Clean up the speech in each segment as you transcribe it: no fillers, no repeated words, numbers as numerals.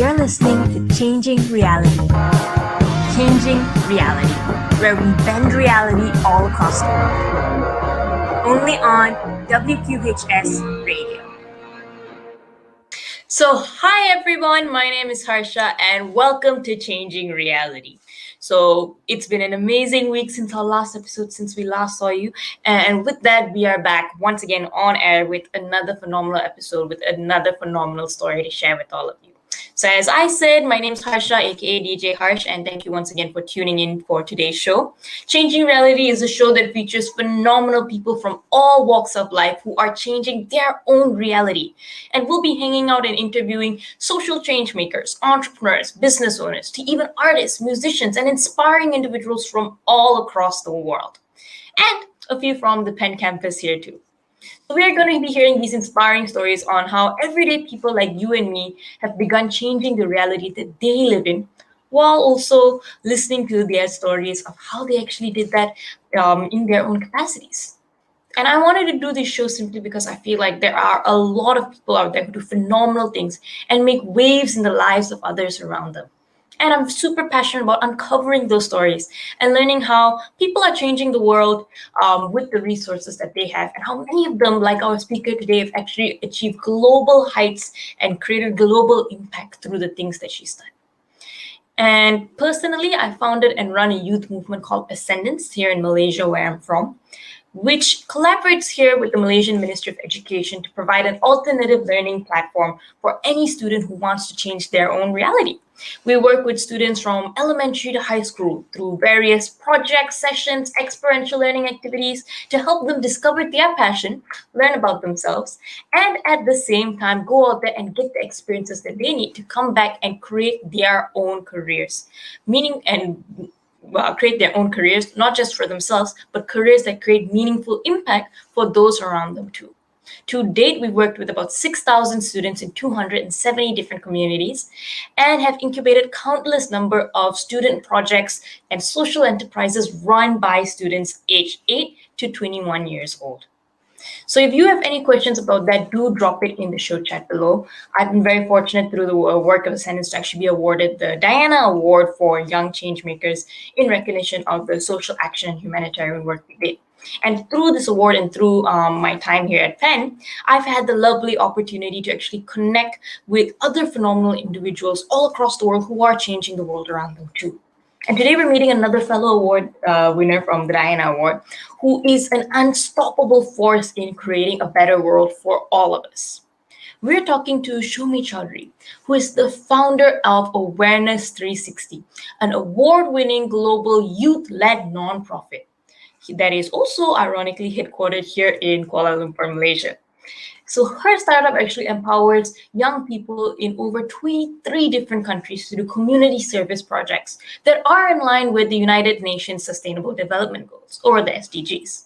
You're listening to Changing Reality. Changing Reality, where we bend reality all across the world. Only on WQHS Radio. So, hi everyone, my name is Harsha and welcome to Changing Reality. So, it's been an amazing week since our last episode, since we last saw you. And with that, we are back once again on air with another phenomenal episode, with another phenomenal story to share with all of you. So, as I said, my name is Harsha, aka DJ Harsh, and thank you once again for tuning in for today's show. Changing Reality is a show that features phenomenal people from all walks of life who are changing their own reality. And we'll be hanging out and interviewing social change makers, entrepreneurs, business owners, to even artists, musicians, and inspiring individuals from all across the world. And a few from the Penn campus here too. So we are going to be hearing these inspiring stories on how everyday people like you and me have begun changing the reality that they live in, while also listening to their stories of how they actually did that in their own capacities. And I wanted to do this show simply because I feel like there are a lot of people out there who do phenomenal things and make waves in the lives of others around them. And I'm super passionate about uncovering those stories and learning how people are changing the world with the resources that they have, and how many of them, like our speaker today, have actually achieved global heights and created global impact through the things that she's done. And personally, I founded and run a youth movement called Ascendance here in Malaysia, where I'm from, which collaborates here with the Malaysian Ministry of Education to provide an alternative learning platform for any student who wants to change their own reality. We work with students from elementary to high school through various projects, sessions, experiential learning activities to help them discover their passion, learn about themselves, and at the same time go out there and get the experiences that they need to come back and create their own careers. Create their own careers, not just for themselves, but careers that create meaningful impact for those around them too. To date, we've worked with about 6,000 students in 270 different communities and have incubated countless number of student projects and social enterprises run by students aged 8 to 21 years old. So if you have any questions about that, do drop it in the show chat below. I've been very fortunate through the work of Ascendance to actually be awarded the Diana Award for Young Changemakers in recognition of the social action and humanitarian work we did. And through this award and through my time here at Penn, I've had the lovely opportunity to actually connect with other phenomenal individuals all across the world who are changing the world around them too. And today we're meeting another fellow award winner from the Diana Award, who is an unstoppable force in creating a better world for all of us. We're talking to Shomy Chowdhury, who is the founder of Awareness 360, an award-winning global youth-led nonprofit that is also ironically headquartered here in Kuala Lumpur, Malaysia. So her startup actually empowers young people in over 23 different countries to do community service projects that are in line with the United Nations Sustainable Development Goals, or the SDGs.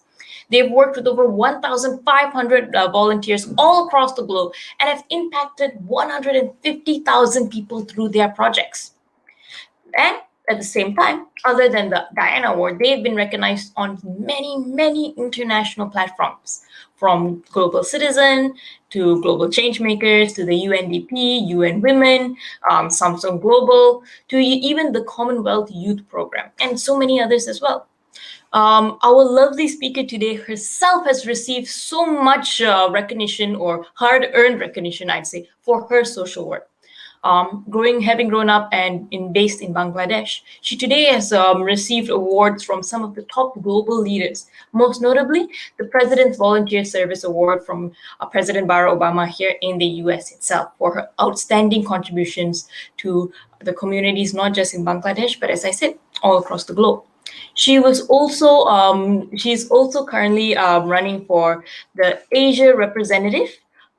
They've worked with over 1,500 volunteers all across the globe and have impacted 150,000 people through their projects. And at the same time, other than the Diana Award, they've been recognized on many, many international platforms, from Global Citizen to Global Changemakers to the UNDP, UN Women, Samsung Global, to even the Commonwealth Youth Program, and so many others as well. Our lovely speaker today herself has received so much recognition, or hard-earned recognition, I'd say, for her social work. Having grown up and based in Bangladesh, she today has received awards from some of the top global leaders, most notably the President's Volunteer Service Award from President Barack Obama here in the US itself for her outstanding contributions to the communities, not just in Bangladesh, but as I said, all across the globe. She's also currently running for the Asia representative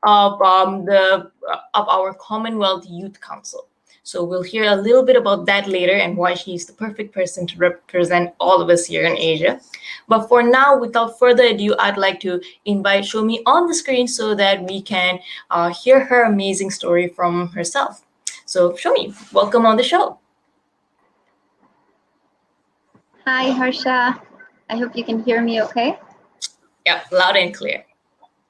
of our Commonwealth Youth Council. So we'll hear a little bit about that later and why she's the perfect person to represent all of us here in Asia. But for now, without further ado, I'd like to invite Shomy on the screen so that we can hear her amazing story from herself. So Shomy, welcome on the show. Hi, Harsha. I hope you can hear me okay. Yeah, loud and clear.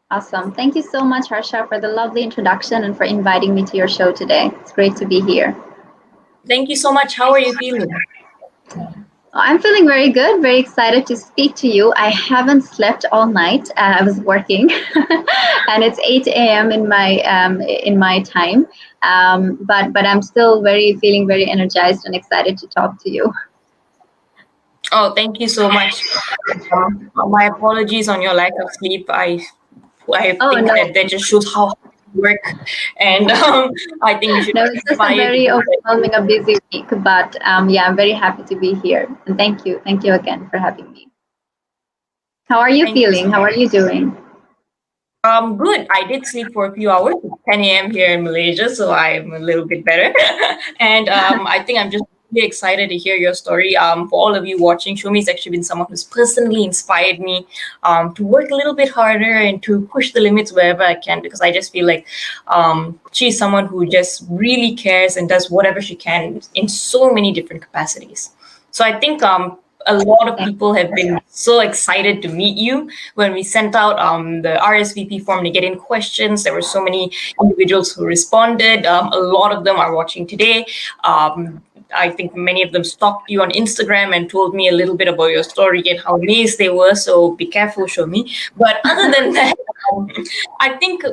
Awesome. Thank you so much, Harsha, for the lovely introduction and for inviting me to your show today. It's great to be here. Thank you so much. How are you feeling? I'm feeling very good, very excited to speak to you. I haven't slept all night. I was working, and it's 8 a.m. in my time. But I'm still feeling very energized and excited to talk to you. Oh, thank you so much. My apologies on your lack of sleep. I Oh think no, that just shows how hard you work, and I think you should no, be it's just a inspired to very do that. overwhelming, a busy week. But yeah, I'm very happy to be here, and thank you again for having me. How are you Thank you so feeling? How much. are you doing? Good. I did sleep for a few hours. It's 10 a.m. here in Malaysia, so I'm a little bit better. And I think I'm just really excited to hear your story. For all of you watching, Shomi's actually been someone who's personally inspired me to work a little bit harder and to push the limits wherever I can, because I just feel like she's someone who just really cares and does whatever she can in so many different capacities. So I think a lot of people have been so excited to meet you. When we sent out the RSVP form to get in questions, there were so many individuals who responded. A lot of them are watching today. I think many of them stalked you on Instagram and told me a little bit about your story and how amazed they were. So be careful, Shomi. But other than that, I think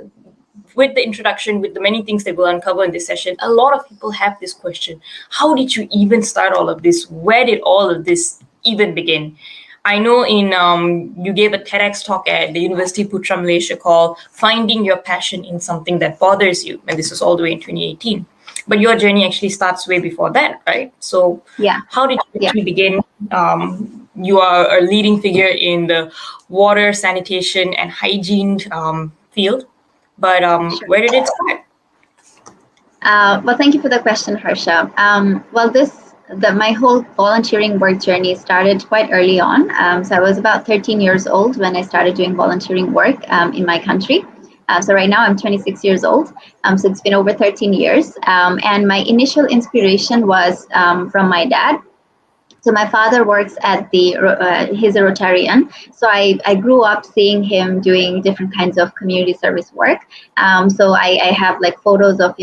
with the introduction, with the many things that we'll uncover in this session, a lot of people have this question: how did you even start all of this? Where did all of this even begin? I know you gave a TEDx talk at the University Putra Malaysia called "Finding Your Passion in Something That Bothers You," and this was all the way in 2018. But your journey actually starts way before that, right? So, Yeah, how did you yeah. actually begin? You are a leading figure in the water, sanitation, and hygiene field. But Sure. where did it start? Well, thank you for the question, Harsha. Well, my whole volunteering work journey started quite early on. So I was about 13 years old when I started doing volunteering work in my country. So right now I'm 26 years old. So it's been over 13 years. And my initial inspiration was from my dad. So my father works at he's a Rotarian. So I grew up seeing him doing different kinds of community service work. So I have like photos of,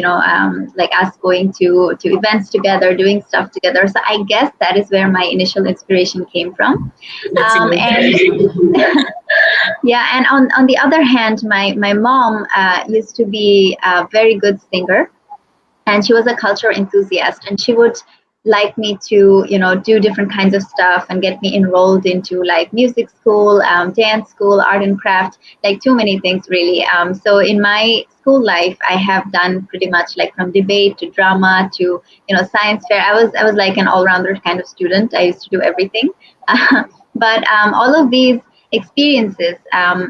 like us going to events together, doing stuff together. So I guess that is where my initial inspiration came from. That's And yeah, and on the other hand, my mom used to be a very good singer, and she was a culture enthusiast, and she would like me to do different kinds of stuff and get me enrolled into like music school, dance school, art and craft, like too many things really. So in my school life I have done pretty much like from debate to drama to science fair. I was like an all-rounder kind of student. I used to do everything. But all of these experiences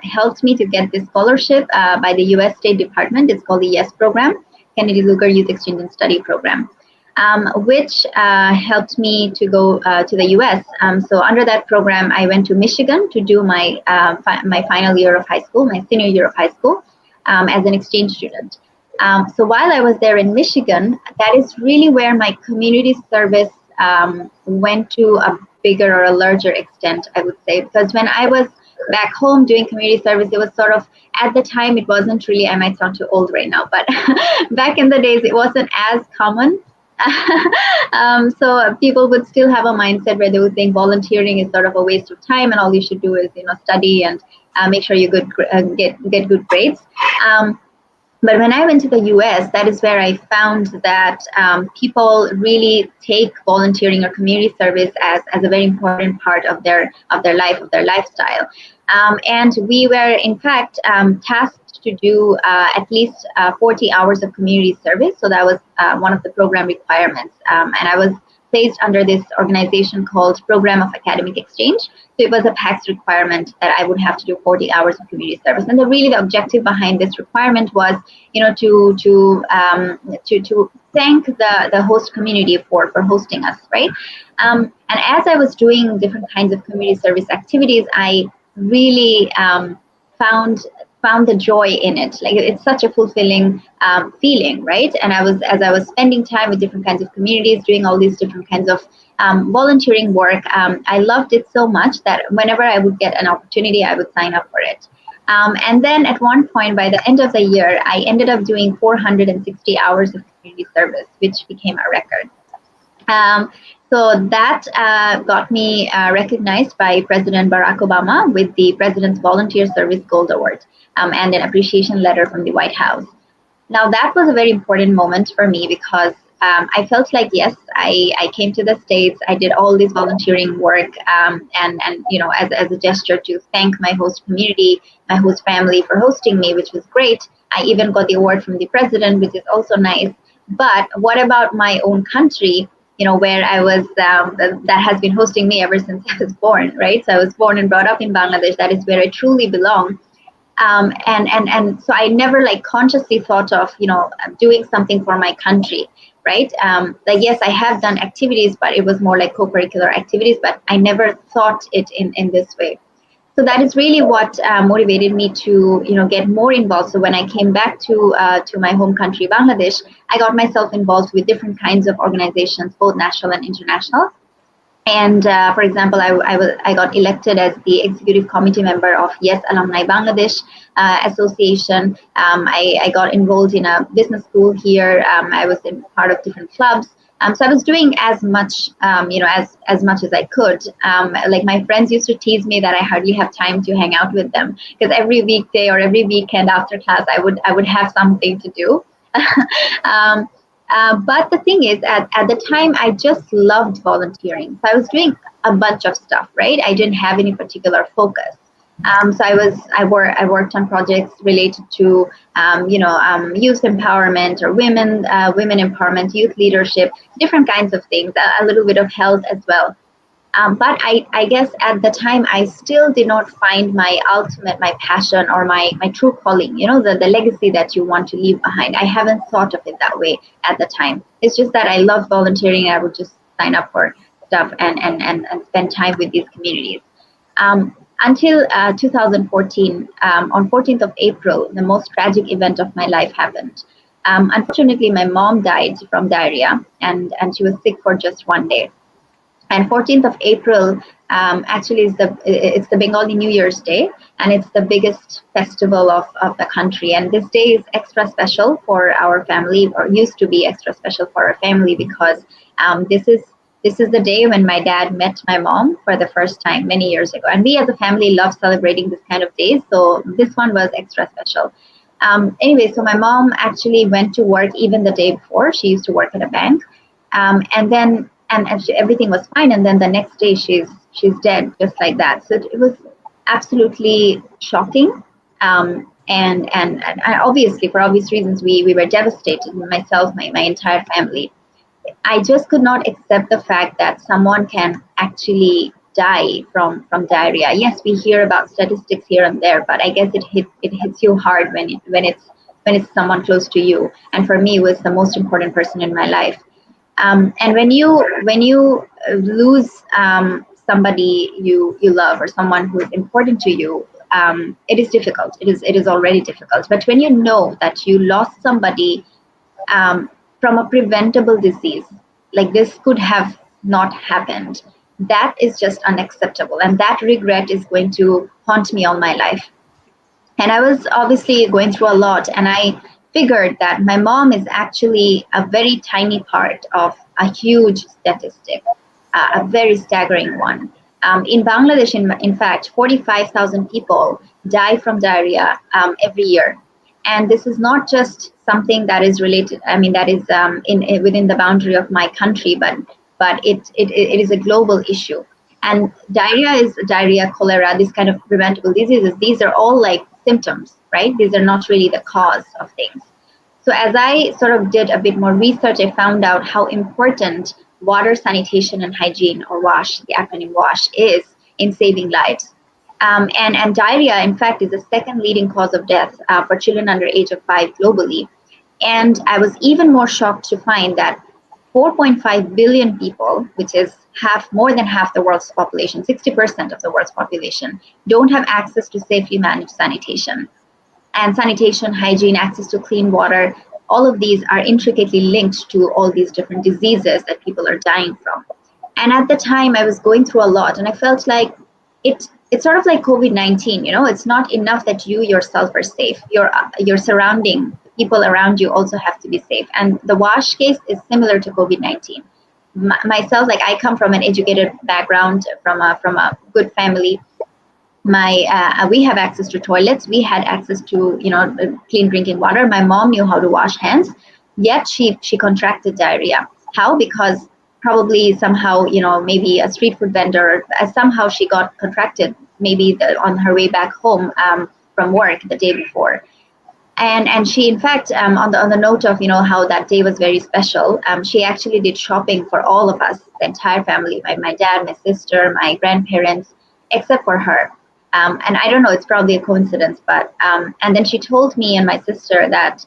helped me to get this scholarship by the US State Department. It's called the YES program, Kennedy Lugar Youth Exchange and Study Program, which helped me to go to the US. So under that program, I went to Michigan to do my final year of high school, my senior year of high school, as an exchange student. So while I was there in Michigan, that is really where my community service went to a bigger or a larger extent, I would say, because when I was back home doing community service, it was sort of, at the time it wasn't really, I might sound too old right now, but back in the days it wasn't as common. So people would still have a mindset where they would think volunteering is sort of a waste of time and all you should do is study and make sure you get good grades. But when I went to the US, that is where I found that people really take volunteering or community service as a very important part of their life, of their lifestyle. And we were, in fact, tasked to do at least 40 hours of community service. So that was one of the program requirements. And I was placed under this organization called Program of Academic Exchange. So it was a PACS requirement that I would have to do 40 hours of community service. And the objective behind this requirement was, to thank the host community for hosting us, right? And as I was doing different kinds of community service activities, I really found the joy in it. Like, it's such a fulfilling feeling, right? And as I was spending time with different kinds of communities, doing all these different kinds of volunteering work, I loved it so much that whenever I would get an opportunity, I would sign up for it. And then at one point, by the end of the year, I ended up doing 460 hours of community service, which became a record. So that got me recognized by President Barack Obama with the President's Volunteer Service Gold Award and an appreciation letter from the White House. Now, that was a very important moment for me because I felt like, yes, I came to the States, I did all this volunteering work, and as a gesture to thank my host community, my host family for hosting me, which was great. I even got the award from the president, which is also nice. But what about my own country, where I was, that has been hosting me ever since I was born, right? So I was born and brought up in Bangladesh. That is where I truly belong. And so I never consciously thought of, doing something for my country, right? Yes, I have done activities, but it was more like co-curricular activities, but I never thought it in this way. So that is really what motivated me to, get more involved. So when I came back to my home country, Bangladesh, I got myself involved with different kinds of organizations, both national and international. And for example, I got elected as the executive committee member of Yes Alumni Bangladesh Association. I got enrolled in a business school here. I was in part of different clubs. So I was doing as much, as much as I could. My friends used to tease me that I hardly have time to hang out with them because every weekday or every weekend after class, I would have something to do. But the thing is, at the time, I just loved volunteering. So I was doing a bunch of stuff, right? I didn't have any particular focus. So I worked on projects related to, youth empowerment or women empowerment, youth leadership, different kinds of things, a little bit of health as well. But I guess at the time, I still did not find my passion or my true calling, the legacy that you want to leave behind. I haven't thought of it that way at the time. It's just that I love volunteering. I would just sign up for stuff and spend time with these communities. Until 2014, on 14th of April, the most tragic event of my life happened. Unfortunately, my mom died from diarrhea, and she was sick for just one day. And 14th of April actually it's the Bengali New Year's Day, and it's the biggest festival of the country. And this day is extra special for our family, or used to be extra special for our family, because this is the day when my dad met my mom for the first time many years ago. And we as a family love celebrating this kind of days, so this one was extra special. Anyway, so my mom actually went to work even the day before. She used to work at a bank, and everything was fine. And then the next day, she's dead, just like that. So it was absolutely shocking. And obviously, for obvious reasons, we were devastated. Myself, my entire family. I just could not accept the fact that someone can actually die from diarrhea. Yes, we hear about statistics here and there, but I guess it hits you hard when it's someone close to you. And for me, it was the most important person in my life. And when you lose somebody you love, or someone who is important to you, it is difficult. It is already difficult. But when you know that you lost somebody from a preventable disease, like this could have not happened, that is just unacceptable. And that regret is going to haunt me all my life. And I was obviously going through a lot, and I figured that my mom is actually a very tiny part of a huge statistic, a very staggering one. In Bangladesh, in fact, 45,000 people die from diarrhea every year. And this is not just something that is related, that is within the boundary of my country, but it is a global issue. And diarrhea, cholera, these kind of preventable diseases, these are all like symptoms, right? These are not really the cause of things. So as I sort of did a bit more research, I found out how important water, sanitation, and hygiene, or WASH, the acronym WASH, is in saving lives. And diarrhea, in fact, is the second leading cause of death for children under age of 5 globally. And I was even more shocked to find that 4.5 billion people, which is more than half the world's population, 60% of the world's population, don't have access to safely managed sanitation. And sanitation, hygiene, access to clean water, all of these are intricately linked to all these different diseases that people are dying from. And at the time, I was going through a lot, and I felt like it it's sort of like COVID-19, it's not enough that you yourself are safe. Your surrounding people around you also have to be safe. And the wash case is similar to COVID-19. Myself, like I come from an educated background, from a good family. We have access to toilets. We had access to clean drinking water. My mom knew how to wash hands, yet she contracted diarrhea. How? Because probably somehow maybe a street food vendor, somehow she got contracted, maybe on her way back home from work the day before. And she, in fact, on the note of how that day was very special, she actually did shopping for all of us, the entire family, my dad, my sister, my grandparents, except for her. And I don't know, it's probably a coincidence, but and then she told me and my sister that,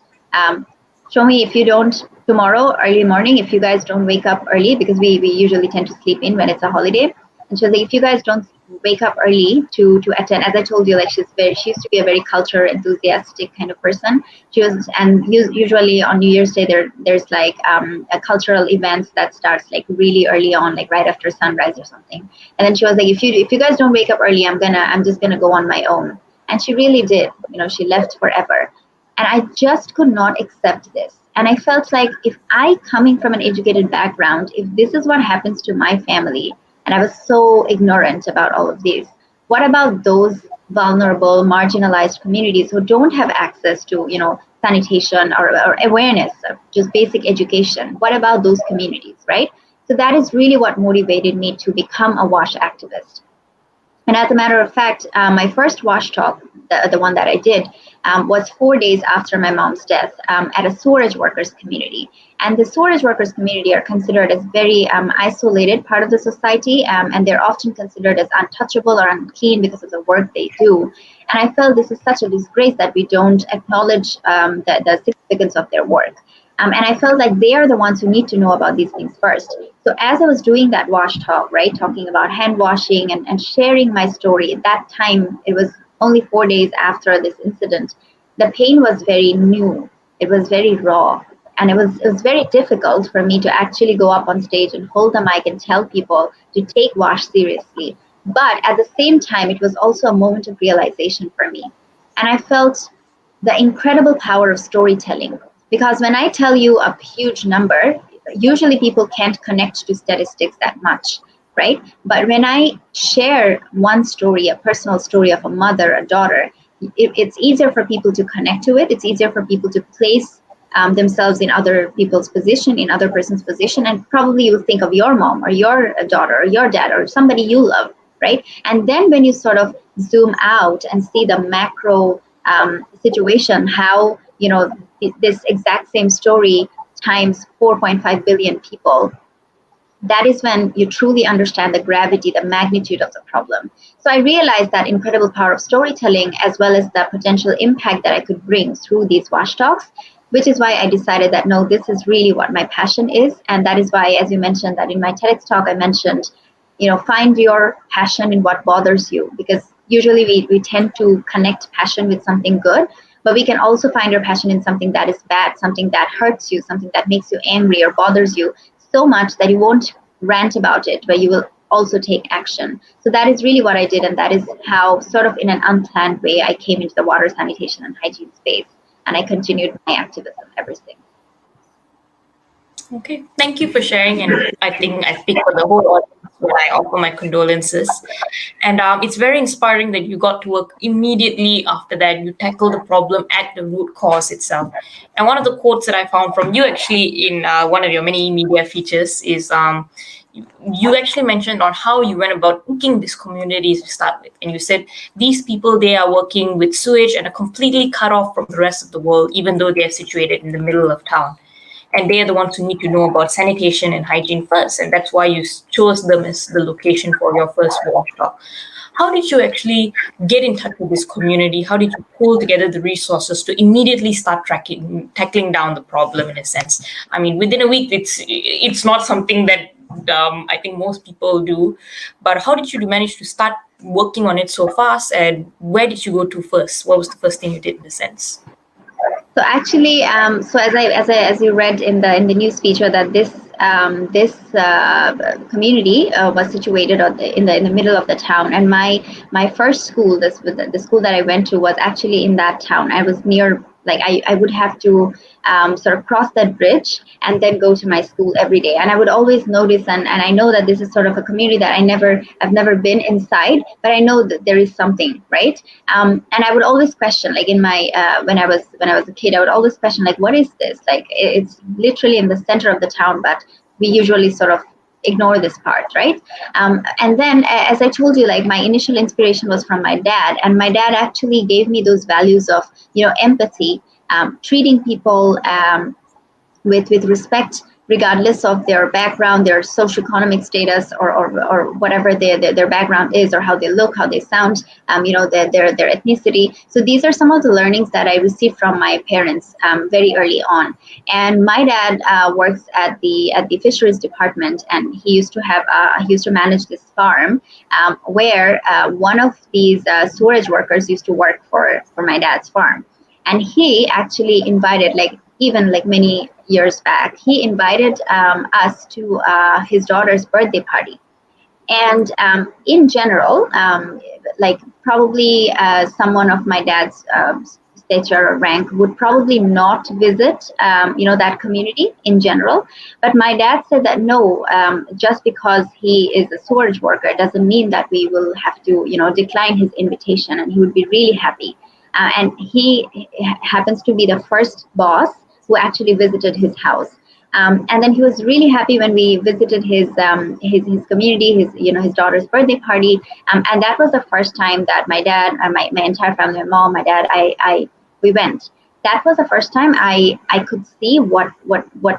Shomy, if you don't, tomorrow early morning, if you guys don't wake up early, because we usually tend to sleep in when it's a holiday, and she was like, if you guys don't wake up early to attend, as I told you, like she used to be a very culture enthusiastic kind of person. She was, and usually on New Year's Day there's like a cultural events that starts like really early on, like right after sunrise or something. And then she was like, if you guys don't wake up early, I'm just gonna go on my own. And she really did. She left forever, and I just could not accept this. And I felt like, if I, coming from an educated background, if this is what happens to my family, and I was so ignorant about all of this, what about those vulnerable, marginalized communities who don't have access to, sanitation or awareness of just basic education? What about those communities, right? So that is really what motivated me to become a WASH activist. And as a matter of fact, my first WASH talk, the one that I did, was 4 days after my mom's death, at a sewerage workers community. And the sewerage workers community are considered as very isolated part of the society, and they're often considered as untouchable or unclean because of the work they do. And I felt this is such a disgrace that we don't acknowledge the significance of their work. And I felt like they are the ones who need to know about these things first. So as I was doing that WASH talk, right, talking about hand washing and sharing my story, at that time, it was only 4 days after this incident, the pain was very new. It was very raw. And it was very difficult for me to actually go up on stage and hold the mic and tell people to take WASH seriously. But at the same time, it was also a moment of realization for me. And I felt the incredible power of storytelling. Because when I tell you a huge number, usually people can't connect to statistics that much, right? But when I share one story, a personal story of a mother, a daughter, it's easier for people to connect to it. It's easier for people to place themselves in other people's position, in other person's position, and probably you'll think of your mom or your daughter or your dad or somebody you love, right? And then when you sort of zoom out and see the macro situation, how this exact same story times 4.5 billion people, that is when you truly understand the gravity, the magnitude of the problem. So I realized that incredible power of storytelling, as well as the potential impact that I could bring through these WASH talks, which is why I decided that, no, this is really what my passion is. And that is why, as you mentioned, that in my TEDx talk, I mentioned, find your passion in what bothers you, because usually we tend to connect passion with something good, but we can also find our passion in something that is bad, something that hurts you, something that makes you angry or bothers you so much that you won't rant about it, but you will also take action. So that is really what I did, and that is how, sort of in an unplanned way, I came into the water, sanitation, and hygiene space, and I continued my activism ever since. Okay, thank you for sharing, and I think I speak for the whole audience when I offer my condolences. And it's very inspiring that you got to work immediately after that. You tackle the problem at the root cause itself. And one of the quotes that I found from you actually in one of your many media features is you actually mentioned on how you went about hooking these communities to start with. And you said these people, they are working with sewage and are completely cut off from the rest of the world, even though they are situated in the middle of town. And they are the ones who need to know about sanitation and hygiene first. And that's why you chose them as the location for your first WASH talk. How did you actually get in touch with this community? How did you pull together the resources to immediately start tackling down the problem, in a sense? I mean, within a week, it's not something that I think most people do. But how did you manage to start working on it so fast? And where did you go to first? What was the first thing you did, in a sense? So actually, so as you read in the news feature, that this this community was situated in the middle of the town, and my first school, the school that I went to, was actually in that town. I was near, like I would have to sort of cross that bridge and then go to my school every day. And I would always notice, and I know that this is sort of a community that I've never been inside, but I know that there is something, right? And I would always question, like in my when I was a kid, I would always question, like, what is this? Like, it's literally in the center of the town, but we usually sort of ignore this part, right? And then, as I told you, like, my initial inspiration was from my dad, and my dad actually gave me those values of, empathy, treating people with respect, regardless of their background, their socioeconomic status, or whatever their background is, or how they look, how they sound, their ethnicity. So these are some of the learnings that I received from my parents very early on. And my dad works at the fisheries department, and he used to manage this farm where one of these storage workers used to work for my dad's farm. And he actually invited, even many years back, he invited us to his daughter's birthday party. And in general, probably someone of my dad's stature or rank would probably not visit, that community in general. But my dad said that no, just because he is a storage worker doesn't mean that we will have to, decline his invitation, and he would be really happy. And he happens to be the first boss who actually visited his house. And then he was really happy when we visited his community, his daughter's birthday party. And that was the first time that my dad, my entire family, my mom, my dad, we went. That was the first time I could see what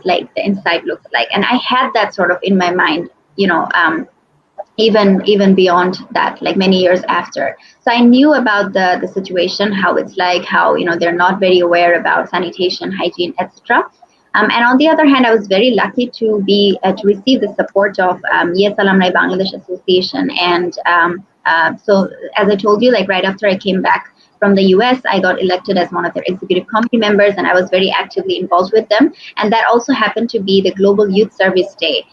like the inside looked like. And I had that sort of in my mind, even beyond that, like many years after. So I knew about the situation, how it's like, how they're not very aware about sanitation, hygiene, etc. And on the other hand, I was very lucky to receive the support of Yes Alumni Bangladesh Association. And so, as I told you, like right after I came back from the US, I got elected as one of their executive committee members, and I was very actively involved with them. And that also happened to be the Global Youth Service Day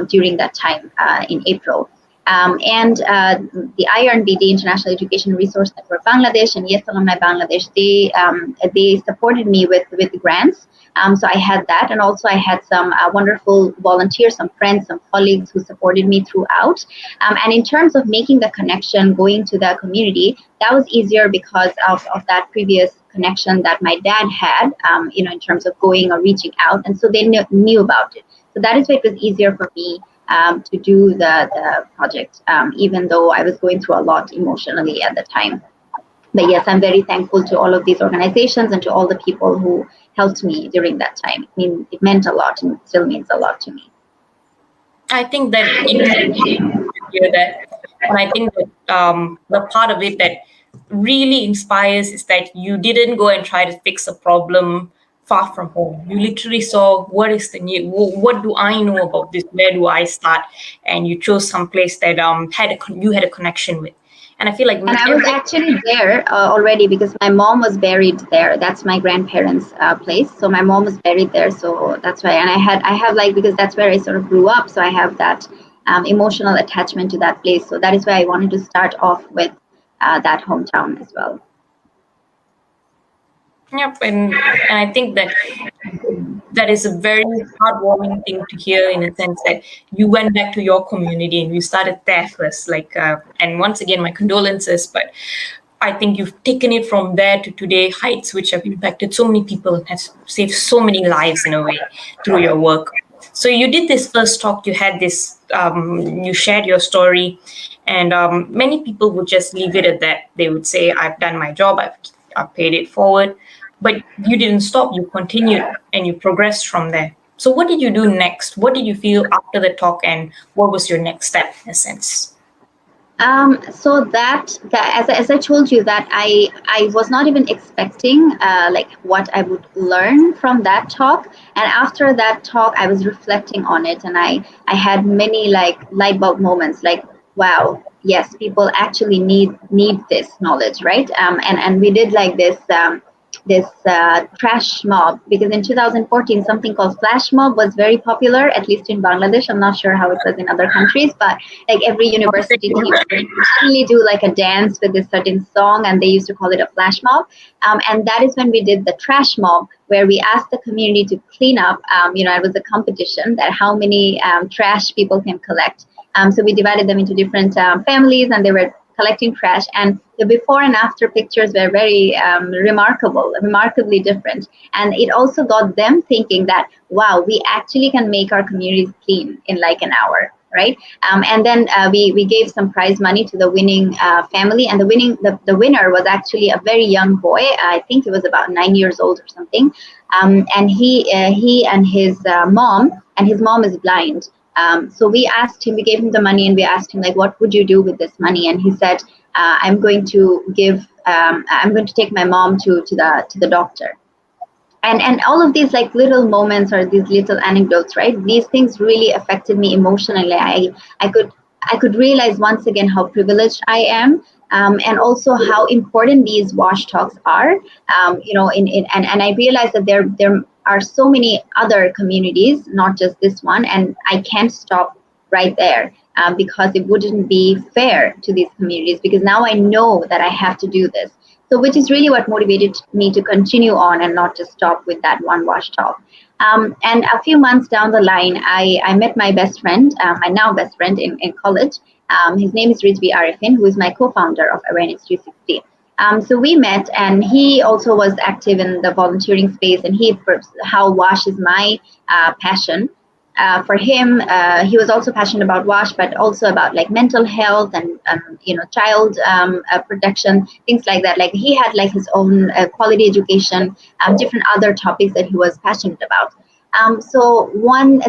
during that time in April. And the IRNB, the International Education Resource Network Bangladesh, and Yes Alumni Bangladesh, they supported me with grants. So I had that, and also I had some wonderful volunteers, some friends, some colleagues who supported me throughout. And in terms of making the connection, going to the community, that was easier because of that previous connection that my dad had, in terms of going or reaching out, and so they knew about it. So that is why it was easier for me to do the project, even though I was going through a lot emotionally at the time. But yes, I'm very thankful to all of these organizations and to all the people who helped me during that time. I mean, it meant a lot, and it still means a lot to me. I think that hear that, and I think that the part of it that really inspires is that you didn't go and try to fix a problem far from home. You literally saw what is the new, what do I know about this? Where do I start? And you chose some place that you had a connection with. And I feel like, and I was actually there already because my mom was buried there. That's my grandparents' place. So my mom was buried there. So that's why. And I have because that's where I sort of grew up. So I have that emotional attachment to that place. So that is why I wanted to start off with that hometown as well. Yep, and I think that is a very heartwarming thing to hear, in a sense that you went back to your community and you started there first. And once again, my condolences, but I think you've taken it from there to today heights, which have impacted so many people and has saved so many lives in a way through your work. So you did this first talk, you had this, you shared your story, and many people would just leave it at that. They would say, I've done my job, I've paid it forward. But you didn't stop, you continued and you progressed from there. So what did you do next? What did you feel after the talk, and what was your next step in a sense? So that as I told you, that I was not even expecting what I would learn from that talk. And after that talk, I was reflecting on it, and I had many light bulb moments, wow, yes, people actually need this knowledge, right? And we did this this trash mob, because in 2014 something called flash mob was very popular, at least in Bangladesh. I'm not sure how it was in other countries, but like every university team would suddenly do like a dance with this certain song, and they used to call it a flash mob. And that is when we did the trash mob, where we asked the community to clean up. It was a competition that how many trash people can collect. So we divided them into different families, and they were collecting trash, and the before and after pictures were very remarkably different. And it also got them thinking that, wow, we actually can make our communities clean in like an hour, right? And then we gave some prize money to the winning family, and the winner was actually a very young boy. I think he was about 9 years old or something. And he and his mom, and his mom is blind. So we gave him the money, and we asked him, like, what would you do with this money? And he said, I'm going to take my mom to the doctor. And all of these like little moments or these little anecdotes, right? These things really affected me emotionally. I could realize once again how privileged I am, and also how important these WASH talks are. And I realized that there are so many other communities, not just this one, and I can't stop right there because it wouldn't be fair to these communities, because now I know that I have to do this. So which is really what motivated me to continue on and not just stop with that one WASH talk. And a few months down the line, I met my best friend, my now best friend in college. His name is Rizvi Arifin, who is my co-founder of Awareness 360. So we met, and he also was active in the volunteering space, and how WASH is my passion. For him, he was also passionate about WASH, but also about like mental health and child protection, things like that. Like he had like his own quality education, different other topics that he was passionate about. So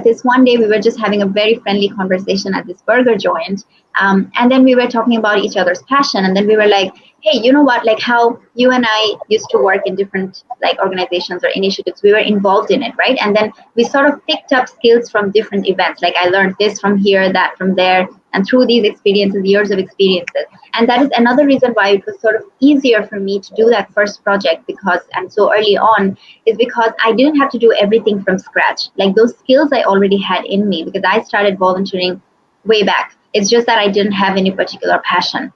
this one day we were just having a very friendly conversation at this burger joint, and then we were talking about each other's passion, and then we were like, hey, you know what, like how you and I used to work in different like organizations or initiatives, we were involved in it, right? And then we sort of picked up skills from different events. Like I learned this from here, that from there, and through these experiences, years of experiences. And that is another reason why it was sort of easier for me to do that first project, and so early on, is because I didn't have to do everything from scratch. Like those skills I already had in me, because I started volunteering way back. It's just that I didn't have any particular passion.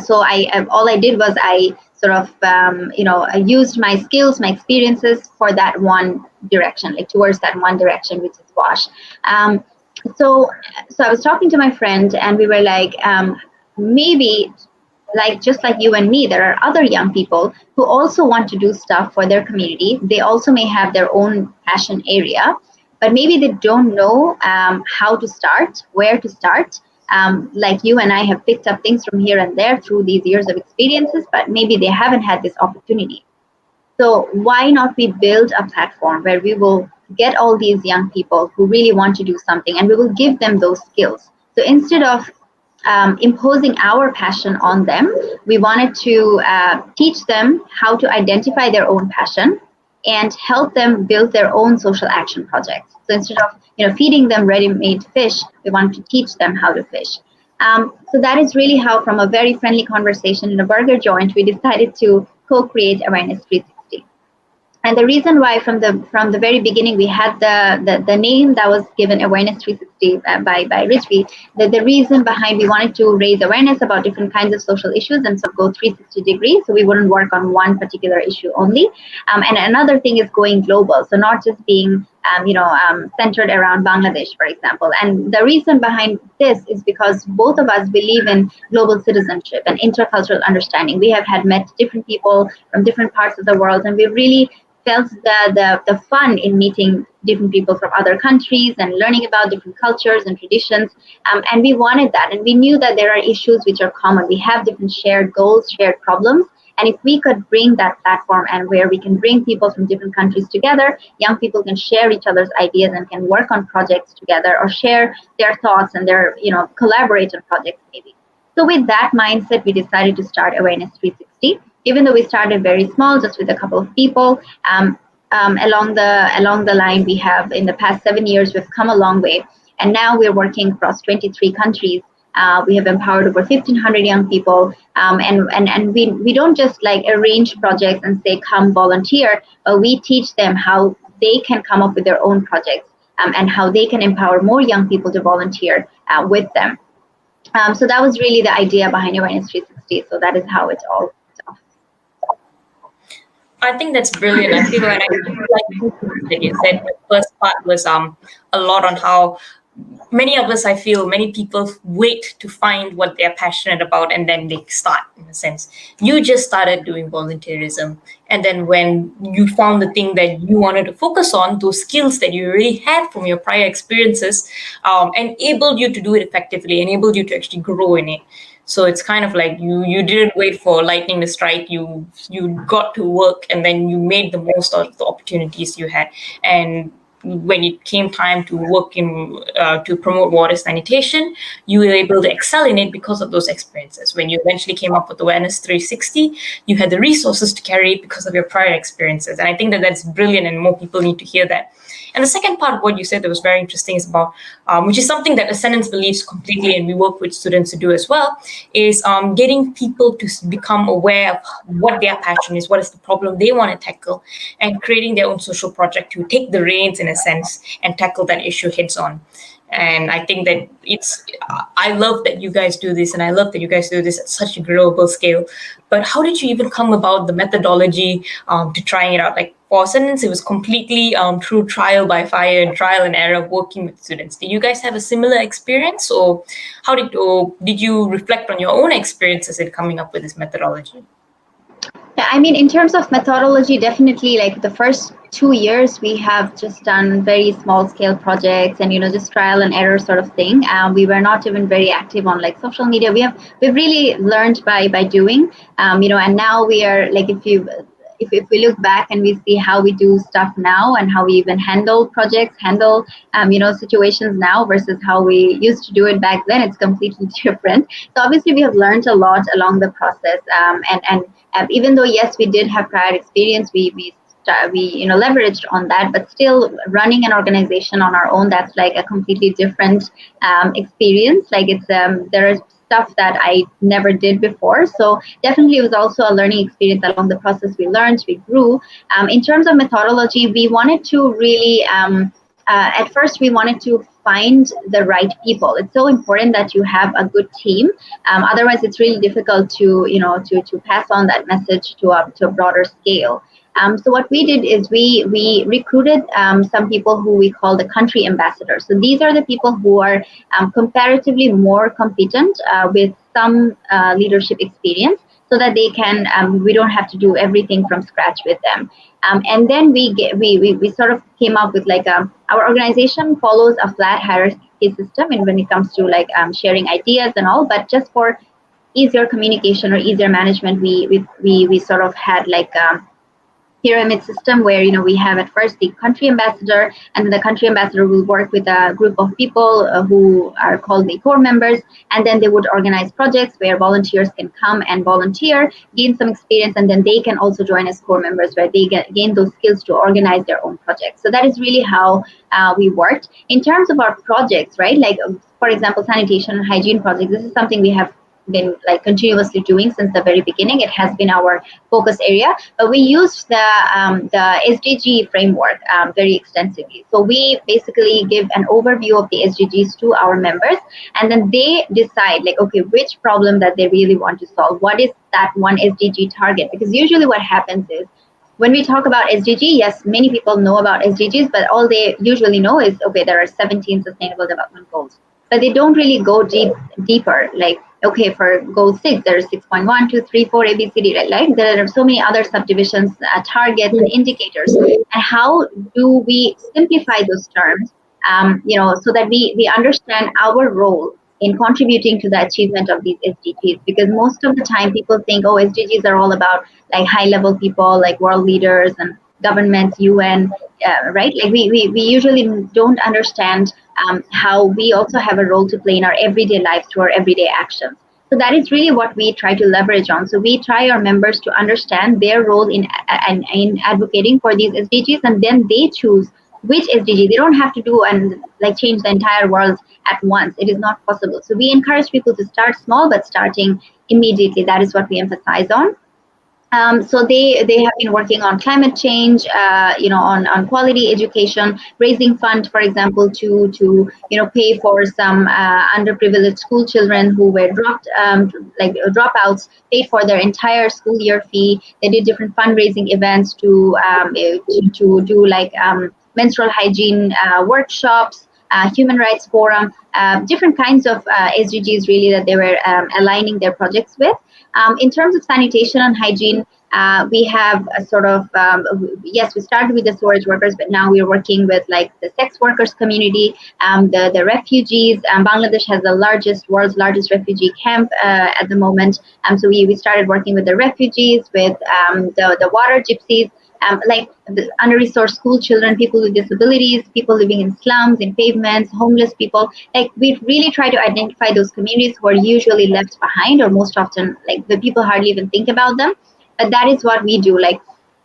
So all I did was I sort of, I used my skills, my experiences for that one direction, like towards that one direction, which is WASH. So I was talking to my friend, and we were like, maybe like just like you and me, there are other young people who also want to do stuff for their community. They also may have their own passion area, but maybe they don't know how to start, where to start. Like you and I have picked up things from here and there through these years of experiences, but maybe they haven't had this opportunity. So why not we build a platform where we will get all these young people who really want to do something, and we will give them those skills. So instead of imposing our passion on them, we wanted to teach them how to identify their own passion and help them build their own social action projects. So instead of feeding them ready-made fish, we want to teach them how to fish. So that is really how, from a very friendly conversation in a burger joint, we decided to co-create Awareness 360. And the reason why from the very beginning we had the name that was given, Awareness 360 by Rizvi, the reason behind, we wanted to raise awareness about different kinds of social issues and so go 360 degrees, so we wouldn't work on one particular issue only. And another thing is going global, so not just being centered around Bangladesh, for example. And the reason behind this is because both of us believe in global citizenship and intercultural understanding. We have met different people from different parts of the world, and we really felt the fun in meeting different people from other countries and learning about different cultures and traditions. And we wanted that, and we knew that there are issues which are common. We have different shared goals, shared problems. And if we could bring that platform, and where we can bring people from different countries together, young people can share each other's ideas and can work on projects together, or share their thoughts and collaborate on projects maybe. So with that mindset, we decided to start Awareness 360. Even though we started very small, just with a couple of people, along the line, we have, in the past 7 years, we've come a long way. And now we're working across 23 countries, We have empowered over 1,500 young people, and we don't just like arrange projects and say come volunteer, but we teach them how they can come up with their own projects, and how they can empower more young people to volunteer with them. So that was really the idea behind Awareness 360. So that is how it all kicked off. I think that's brilliant. I feel like you said the first part was a lot on how many of us, I feel, many people wait to find what they're passionate about and then they start, in a sense. You just started doing volunteerism. And then when you found the thing that you wanted to focus on, those skills that you already had from your prior experiences, enabled you to do it effectively, enabled you to actually grow in it. So it's kind of like you didn't wait for lightning to strike. You got to work, and then you made the most out of the opportunities you had. And when it came time to work in to promote water sanitation, you were able to excel in it because of those experiences. When you eventually came up with Awareness 360, you had the resources to carry it because of your prior experiences. And I think that that's brilliant, and more people need to hear that. And the second part of what you said that was very interesting is about, which is something that Ascendance believes completely, and we work with students to do as well, is getting people to become aware of what their passion is, what is the problem they want to tackle, and creating their own social project to take the reins, in a sense, and tackle that issue heads on. And I think that I love that you guys do this, and I love that you guys do this at such a global scale. But how did you even come about the methodology to trying it out? Like for Ascendance, it was completely through trial by fire and trial and error working with students. Did you guys have a similar experience, or did you reflect on your own experiences in coming up with this methodology? Yeah, I mean, in terms of methodology, definitely like the first 2 years, we have just done very small scale projects and, just trial and error sort of thing. We were not even very active on like social media. We've really learned by doing, and now we are like, if we look back and we see how we do stuff now and how we even handle projects, situations now versus how we used to do it back then, it's completely different. So obviously we have learned a lot along the process. And even though, yes, we did have prior experience, we leveraged on that, but still running an organization on our own, that's like a completely different experience. Like it's there is stuff that I never did before. So definitely it was also a learning experience along the process. We learned, we grew. In terms of methodology, we wanted to really, at first we wanted to find the right people. It's so important that you have a good team. Otherwise it's really difficult to pass on that message to a broader scale. So what we did is we recruited some people who we call the country ambassadors. So these are the people who are comparatively more competent with some leadership experience, so that they can we don't have to do everything from scratch with them. And then we sort of came up with like our organization follows a flat hierarchy system, and when it comes to like sharing ideas and all, but just for easier communication or easier management, we sort of had like pyramid system where we have at first the country ambassador, and then the country ambassador will work with a group of people who are called the core members, and then they would organize projects where volunteers can come and volunteer, gain some experience, and then they can also join as core members where they gain those skills to organize their own projects. So that is really how we worked. In terms of our projects, right, like for example, sanitation and hygiene projects, this is something we have been like continuously doing since the very beginning. It has been our focus area, but we used the SDG framework very extensively. So we basically give an overview of the SDGs to our members, and then they decide like, okay, which problem that they really want to solve. What is that one SDG target? Because usually what happens is, when we talk about SDG, yes, many people know about SDGs, but all they usually know is, okay, there are 17 sustainable development goals, but they don't really go deeper. Like, okay, for goal 6, there's 6.1, 2, 3, 4, ABCD, right? Like there are so many other subdivisions, targets and indicators. And how do we simplify those terms, so that we understand our role in contributing to the achievement of these SDGs? Because most of the time people think, oh, SDGs are all about like high level people, like world leaders and governments, UN, right? Like we usually don't understand how we also have a role to play in our everyday lives through our everyday actions. So that is really what we try to leverage on. So we try our members to understand their role in advocating for these SDGs, and then they choose which SDG. They don't have to do and like change the entire world at once. It is not possible. So we encourage people to start small, but starting immediately. That is what we emphasize on. So they have been working on climate change, on quality education, raising fund, for example, to pay for some underprivileged school children who were dropouts, paid for their entire school year fee. They did different fundraising events to do like menstrual hygiene workshops, human rights forum, different kinds of SDGs really that they were aligning their projects with. In terms of sanitation and hygiene, we have a sort of, yes, we started with the storage workers, but now we're working with like the sex workers community, the refugees. Bangladesh has the world's largest refugee camp at the moment. So we started working with the refugees, with the water gypsies, like the under-resourced school children, people with disabilities, people living in slums, in pavements, homeless people. Like we really try to identify those communities who are usually left behind, or most often like the people hardly even think about them. But that is what we do. Like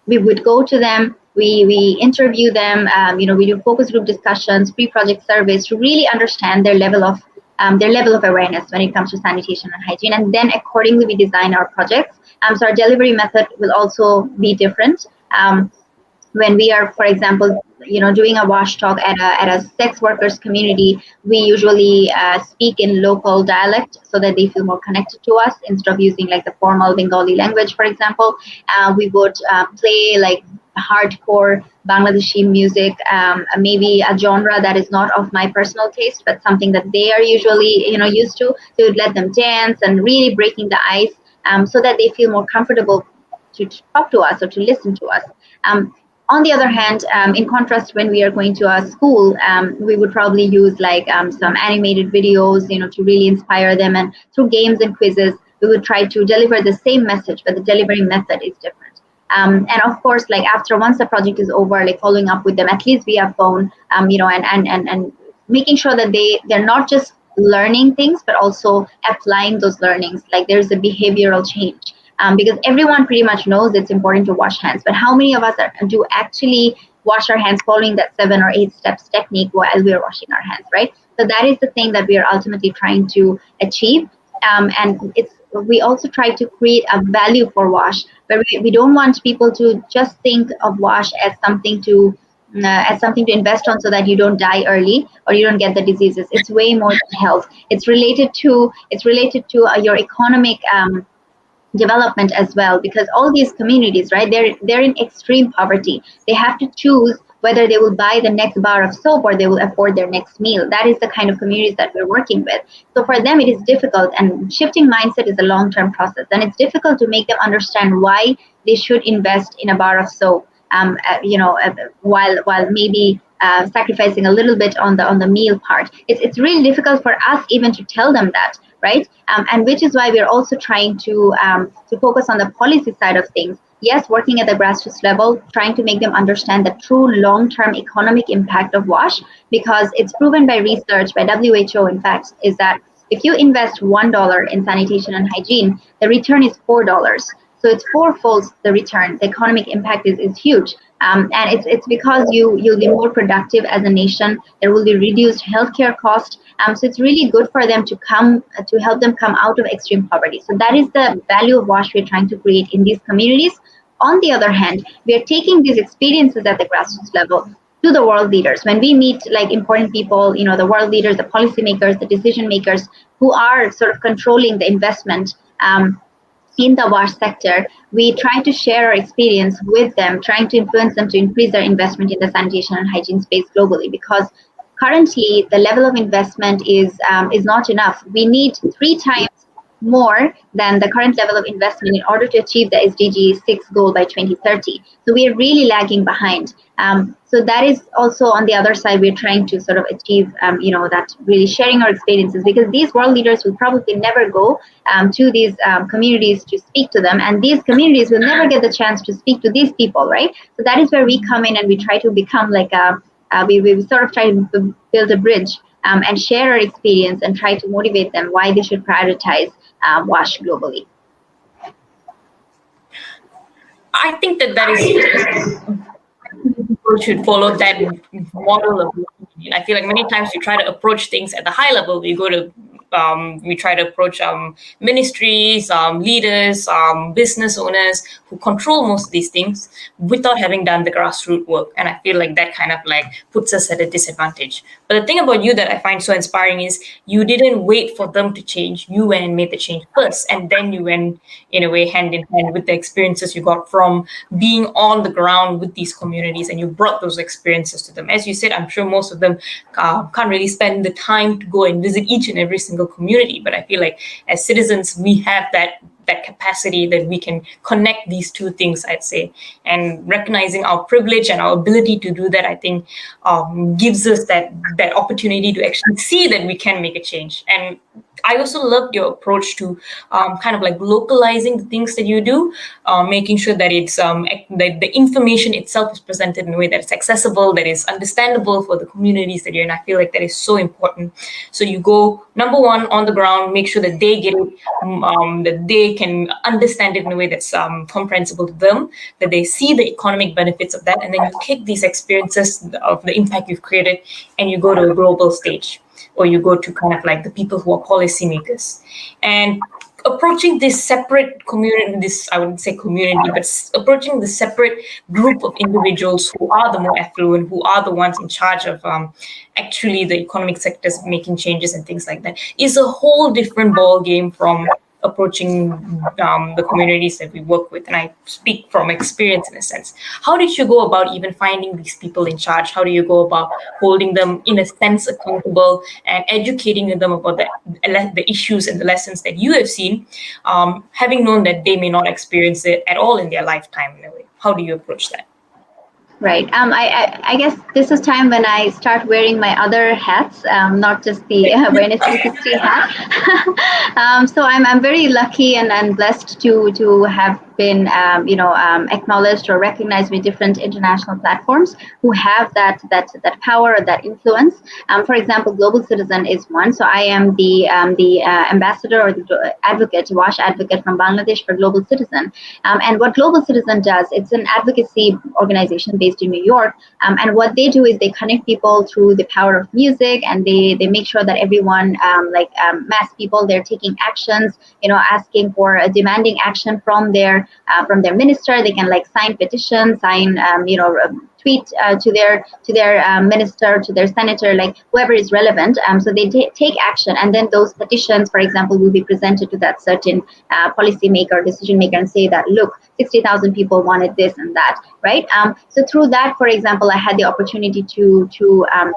we would go to them, we interview them, we do focus group discussions, pre-project surveys to really understand their level of awareness when it comes to sanitation and hygiene, and then accordingly we design our projects. So our delivery method will also be different. When we are, for example, doing a wash talk at a sex workers community, we usually speak in local dialect so that they feel more connected to us instead of using like the formal Bengali language, for example. We would play like hardcore Bangladeshi music, maybe a genre that is not of my personal taste, but something that they are usually used to. So we would let them dance and really breaking the ice, so that they feel more comfortable to talk to us or to listen to us. On the other hand, in contrast, when we are going to a school, we would probably use like some animated videos, to really inspire them, and through games and quizzes, we would try to deliver the same message, but the delivery method is different. And of course, like once the project is over, like following up with them at least via phone, and making sure that they're not just learning things, but also applying those learnings. Like there's a behavioral change. Because everyone pretty much knows it's important to wash hands, but how many of us do actually wash our hands following that 7 or 8 steps technique while we are washing our hands, right? So that is the thing that we are ultimately trying to achieve. And we also try to create a value for wash, where we don't want people to just think of wash as something to invest on so that you don't die early or you don't get the diseases. It's way more than health. It's related to your economic development as well, because all these communities, right, they're in extreme poverty. They have to choose whether they will buy the next bar of soap or they will afford their next meal. That is the kind of communities that we're working with. So for them it is difficult, and shifting mindset is a long-term process, and it's difficult to make them understand why they should invest in a bar of soap, while maybe sacrificing a little bit on the meal part. It's really difficult for us even to tell them that, right? And which is why we're also trying to focus on the policy side of things. Yes, working at the grassroots level, trying to make them understand the true long-term economic impact of WASH, because it's proven by research, by WHO, in fact, is that if you invest $1 in sanitation and hygiene, the return is $4. So it's fourfold the return. The economic impact is huge. And it's because you'll be more productive as a nation. There will be reduced healthcare cost. So it's really good for them to help them come out of extreme poverty. So that is the value of WASH we're trying to create in these communities. On the other hand, we are taking these experiences at the grassroots level to the world leaders. When we meet like important people, the world leaders, the policymakers, the decision makers who are sort of controlling the investment in the WASH sector, we try to share our experience with them, trying to influence them to increase their investment in the sanitation and hygiene space globally, because currently the level of investment is not enough. We need 3 times more than the current level of investment in order to achieve the SDG 6 goal by 2030. So we are really lagging behind. So that is also on the other side, we're trying to sort of achieve, that really sharing our experiences, because these world leaders will probably never go to these communities to speak to them, and these communities will never get the chance to speak to these people, right? So that is where we come in and we try to become like we sort of try to build a bridge and share our experience and try to motivate them why they should prioritize WASH globally. I think that is people should follow that model of I feel like many times we try to approach things at the high level. We try to approach ministries, leaders, business owners who control most of these things without having done the grassroots work. And I feel like that kind of like puts us at a disadvantage. But the thing about you that I find so inspiring is you didn't wait for them to change. You went and made the change first, and then you went in a way hand in hand with the experiences you got from being on the ground with these communities, and you brought those experiences to them. As you said, I'm sure most of them can't really spend the time to go and visit each and every single community, but I feel like as citizens we have that capacity that we can connect these two things, I'd say. And recognizing our privilege and our ability to do that, I think gives us that opportunity to actually see that we can make a change. And I also loved your approach to kind of like localizing the things that you do, making sure that it's that the information itself is presented in a way that it's accessible, that is understandable for the communities that you're in. I feel like that is so important. So you go, number one, on the ground, make sure that they get it, that they can understand it in a way that's comprehensible to them, that they see the economic benefits of that, and then you take these experiences of the impact you've created and you go to a global stage, or you go to kind of like the people who are policymakers. And approaching this separate community, this, I wouldn't say community, but approaching the separate group of individuals who are the more affluent, who are the ones in charge of actually the economic sectors making changes and things like that, is a whole different ball game from approaching the communities that we work with. And I speak from experience in a sense. How did you go about even finding these people in charge? How do you go about holding them in a sense accountable and educating them about the issues and the lessons that you have seen, having known that they may not experience it at all in their lifetime in a way? How do you approach that? Right. I guess this is time when I start wearing my other hats, not just the Awareness 360 hat. So I'm very lucky and blessed to have been acknowledged or recognized with different international platforms who have that power or that influence. For example, Global Citizen is one. So I am the ambassador or the advocate, WASH advocate from Bangladesh for Global Citizen. And what Global Citizen does, it's an advocacy organization based in New York. And what they do is they connect people through the power of music, and they make sure that everyone, mass people, they're taking actions, asking for a demanding action from their minister. They can sign petitions, tweet to their minister, to their senator, whoever is relevant. So they take action, and then those petitions, for example, will be presented to that certain policy maker, decision maker, and say that, look, 60,000 people wanted this and that, right? So through that, for example, I had the opportunity to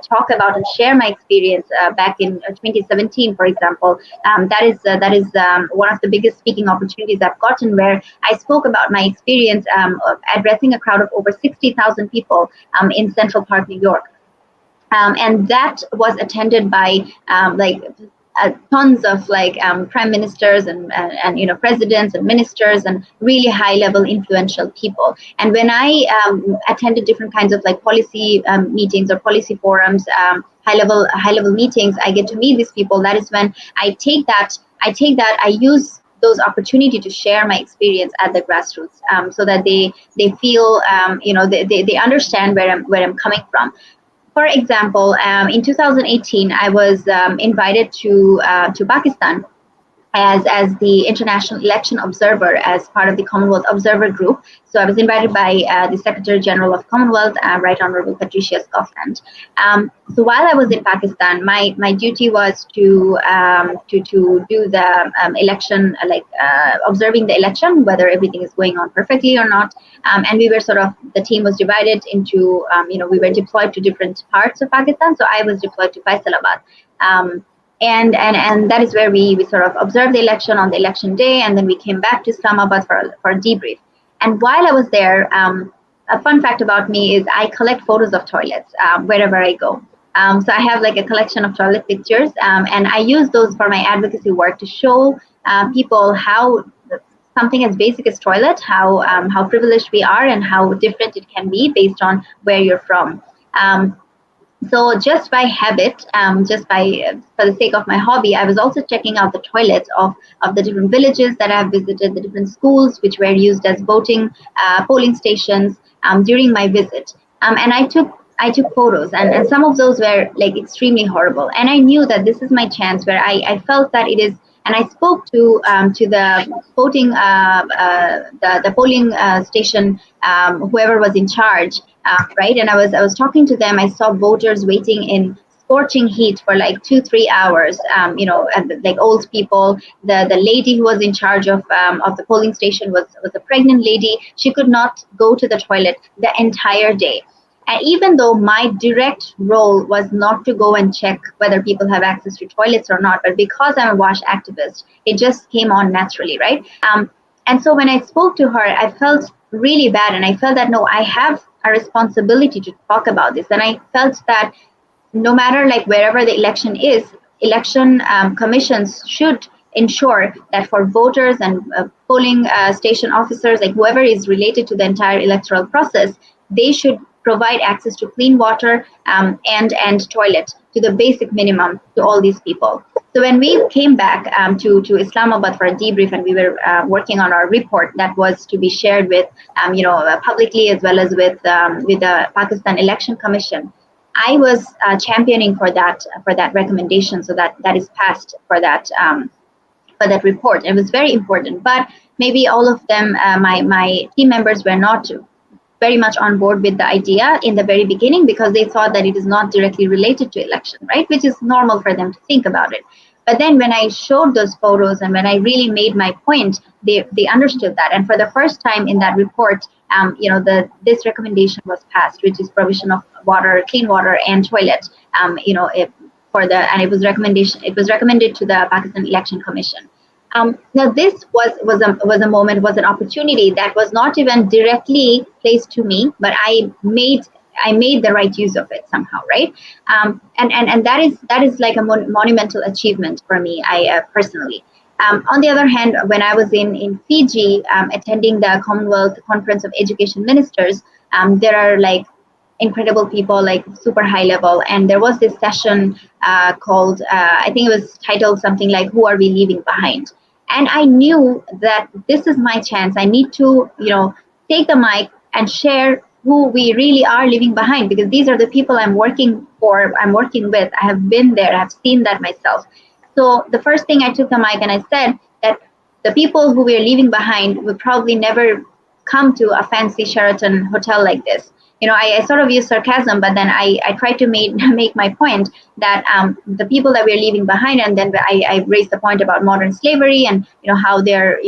talk about and share my experience back in 2017, for example. That is one of the biggest speaking opportunities I've gotten, where I spoke about my experience of addressing a crowd of over 60,000 people in Central Park, New York. And that was attended by tons of prime ministers and presidents and ministers and really high level influential people. And when I attended different kinds of policy meetings or policy forums, high level meetings, I get to meet these people. That is when I use those opportunity to share my experience at the grassroots, so that they feel they understand where I'm coming from. For example, in 2018, I was invited to Pakistan as the international election observer, as part of the Commonwealth Observer Group. So I was invited by the Secretary General of Commonwealth, Right Honorable Patricia Scotland. So while I was in Pakistan, my duty was to do the election, observing the election, whether everything is going on perfectly or not. And we were the team was divided into, we were deployed to different parts of Pakistan. So I was deployed to Faisalabad. And that is where we observed the election on the election day, and then we came back to Islamabad for a debrief. And while I was there, a fun fact about me is I collect photos of toilets wherever I go. So I have a collection of toilet pictures, and I use those for my advocacy work to show people how something as basic as toilet, how privileged we are, and how different it can be based on where you're from. So just by habit, for the sake of my hobby, I was also checking out the toilets of the different villages that I've visited, the different schools which were used as polling stations during my visit. And I took photos, and some of those were like extremely horrible. And I knew that this is my chance where I felt that it is. And I spoke to the voting the polling station, whoever was in charge, right? And I was talking to them. I saw voters waiting in scorching heat for like 2-3 hours. And like old people. The lady who was in charge of the polling station was a pregnant lady. She could not go to the toilet the entire day. And even though my direct role was not to go and check whether people have access to toilets or not, but because I'm a WASH activist, it just came on naturally, right? And so when I spoke to her, I felt really bad, and I felt that no, I have a responsibility to talk about this. And I felt that no matter like wherever the election is, election commissions should ensure that for voters and polling station officers, like whoever is related to the entire electoral process, they should provide access to clean water and toilet to the basic minimum to all these people. So when we came back to Islamabad for a debrief, and we were working on our report that was to be shared with publicly, as well as with the Pakistan Election Commission, I was championing for that recommendation, so that is passed for that report. It was very important, but maybe all of them, my team members, were not very much on board with the idea in the very beginning, because they thought that it is not directly related to election, right? Which is normal for them to think about it. But then when I showed those photos and when I really made my point, they understood that. And for the first time in that report, this recommendation was passed, which is provision of water, clean water, and toilet. And it was recommended to the Pakistan Election Commission. Now this was a moment, was an opportunity that was not even directly placed to me, but I made the right use of it somehow, right? And that is like a monumental achievement for me, I personally. On the other hand, when I was in Fiji attending the Commonwealth Conference of Education Ministers, there are like incredible people, like super high level, and there was this session called I think it was titled something like "Who Are We Leaving Behind?" And I knew that this is my chance. I need to take the mic and share who we really are leaving behind, because these are the people I'm working with. I have been there, I have seen that myself. So the first thing, I took the mic and I said that the people who we are leaving behind will probably never come to a fancy Sheraton hotel like this. I sort of use sarcasm, but then I try to make my point that the people that we're leaving behind, and then I raised the point about modern slavery and how they're